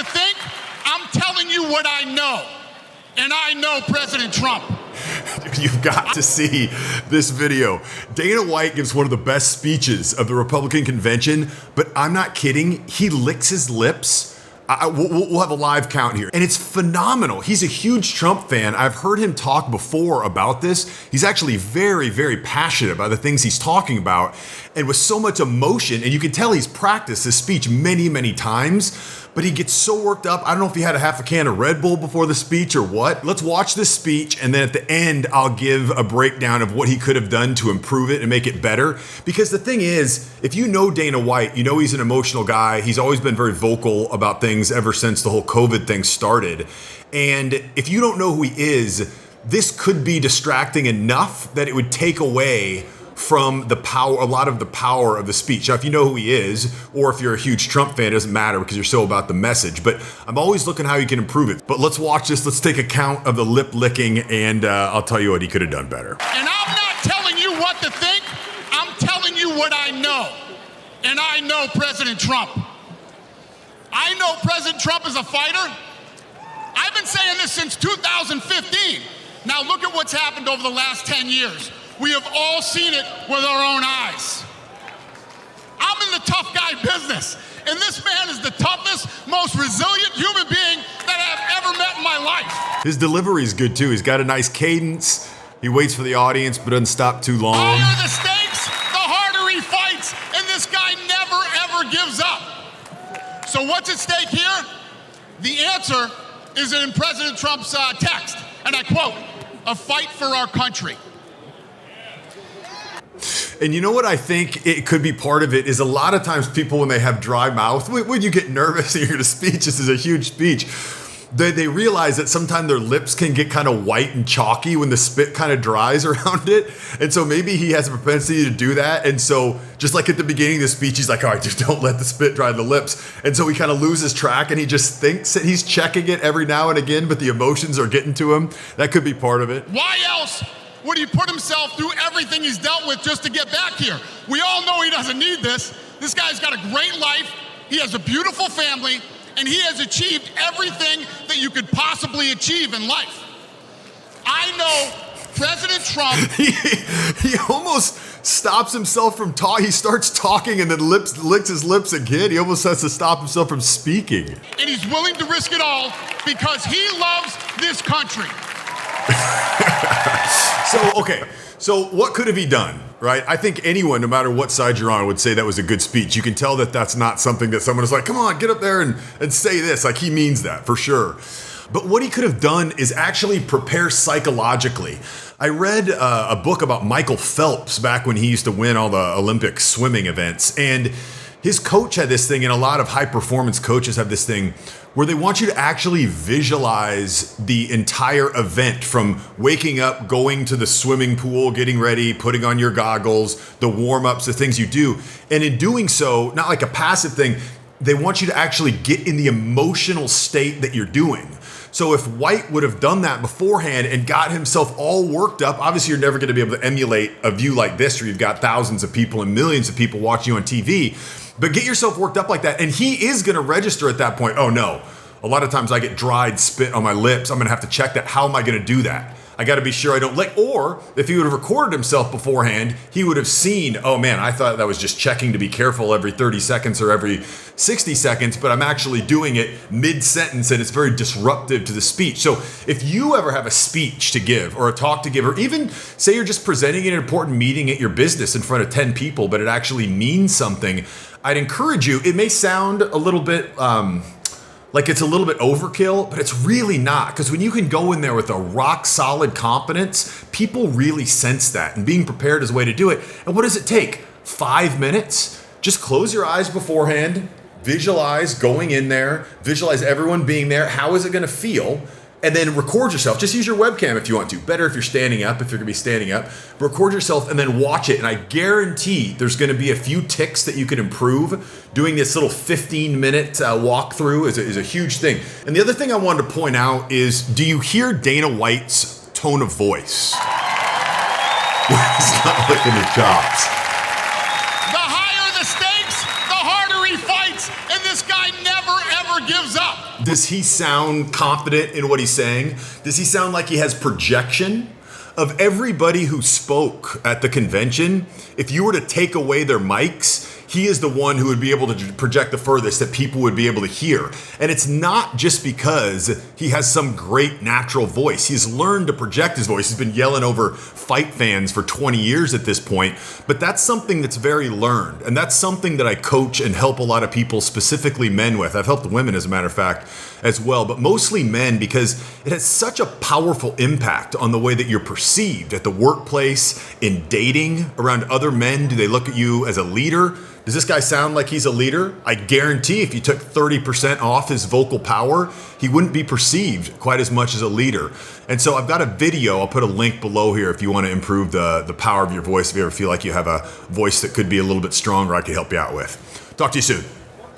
to think? I'm telling you what I know. And I know President Trump. You've got to see this video. Dana White gives one of the best speeches of the Republican convention, but I'm not kidding. He licks his lips. We'll have a live count here. And it's phenomenal. He's a huge Trump fan. I've heard him talk before about this. He's actually very, very passionate about the things he's talking about, and with so much emotion. And you can tell he's practiced his speech many, many times. But he gets so worked up. I don't know if he had a half a can of Red Bull before the speech or what. Let's watch this speech, and then at the end, I'll give a breakdown of what he could have done to improve it and make it better. Because the thing is, if you know Dana White, you know he's an emotional guy. He's always been very vocal about things ever since the whole COVID thing started. And if you don't know who he is, this could be distracting enough that it would take away from the power, a lot of the power of the speech. Now, if you know who he is, or if you're a huge Trump fan, it doesn't matter because you're so about the message. But I'm always looking how you can improve it. But let's watch this. Let's take account of the lip licking, and I'll tell you what he could have done better. And I'm not telling you what to think. I'm telling you what I know. And I know President Trump. I know President Trump is a fighter. I've been saying this since 2015. Now look at what's happened over the last 10 years. We have all seen it with our own eyes. I'm in the tough guy business, and this man is the toughest, most resilient human being that I've ever met in my life. His delivery is good too. He's got a nice cadence. He waits for the audience, but doesn't stop too long. The higher the stakes, the harder he fights, and this guy never, ever gives up. So what's at stake here? The answer is in President Trump's text, and I quote, "A fight for our country." And you know what I think it could be part of it is a lot of times people, when they have dry mouth, when you get nervous and you're going to speech, this is a huge speech, they realize that sometimes their lips can get kind of white and chalky when the spit kind of dries around it. And so maybe he has a propensity to do that. And so just like at the beginning of the speech, he's like, all right, just don't let the spit dry the lips. And so he kind of loses track, and he just thinks that he's checking it every now and again, but the emotions are getting to him. That could be part of it. Why else would he put himself through everything he's dealt with just to get back here? We all know he doesn't need this. This guy's got a great life. He has a beautiful family, and he has achieved everything that you could possibly achieve in life. I know President Trump. He almost stops himself from talking. He starts talking and then licks his lips again. He almost has to stop himself from speaking. And he's willing to risk it all because he loves this country. So what could have he done, right? I think anyone, no matter what side you're on, would say that was a good speech. You can tell that that's not something that someone is like, come on, get up there and say this. Like, he means that for sure. But what he could have done is actually prepare psychologically. I read a book about Michael Phelps back when he used to win all the Olympic swimming events. And his coach had this thing, and a lot of high performance coaches have this thing where they want you to actually visualize the entire event, from waking up, going to the swimming pool, getting ready, putting on your goggles, the warm-ups, the things you do. And in doing so, not like a passive thing, they want you to actually get in the emotional state that you're doing. So if White would have done that beforehand and got himself all worked up, obviously you're never going to be able to emulate a view like this where you've got thousands of people and millions of people watching you on TV. But get yourself worked up like that, and he is going to register at that point. Oh no, a lot of times I get dried spit on my lips. I'm going to have to check that. How am I going to do that? I got to be sure I don't lick. Or if he would have recorded himself beforehand, he would have seen, oh man, I thought that was just checking to be careful every 30 seconds or every 60 seconds, but I'm actually doing it mid-sentence, and it's very disruptive to the speech. So if you ever have a speech to give or a talk to give, or even say you're just presenting an important meeting at your business in front of 10 people, but it actually means something, I'd encourage you. It may sound a little bit like it's a little bit overkill, but it's really not. Because when you can go in there with a rock solid confidence, people really sense that, and being prepared is a way to do it. And what does it take? 5 minutes? Just close your eyes beforehand, visualize going in there, visualize everyone being there. How is it going to feel? And then record yourself. Just use your webcam if you want to. Better if you're standing up, if you're going to be standing up. Record yourself and then watch it. And I guarantee there's going to be a few ticks that you can improve. Doing this little 15-minute walkthrough is a huge thing. And the other thing I wanted to point out is, do you hear Dana White's tone of voice? He's not licking his chops. The higher the stakes, the harder he fights. And this guy never, ever gives up. Does he sound confident in what he's saying? Does he sound like he has projection? Of everybody who spoke at the convention, if you were to take away their mics, he is the one who would be able to project the furthest that people would be able to hear. And it's not just because he has some great natural voice. He's learned to project his voice. He's been yelling over fight fans for 20 years at this point. But that's something that's very learned. And that's something that I coach and help a lot of people, specifically men, with. I've helped women, as a matter of fact, as well, but mostly men, because it has such a powerful impact on the way that you're perceived at the workplace, in dating, around other men. Do they look at you as a leader? Does this guy sound like he's a leader? I guarantee if you took 30% off his vocal power, he wouldn't be perceived quite as much as a leader. And so I've got a video. I'll put a link below here if you want to improve the power of your voice. If you ever feel like you have a voice that could be a little bit stronger, I could help you out with. Talk to you soon.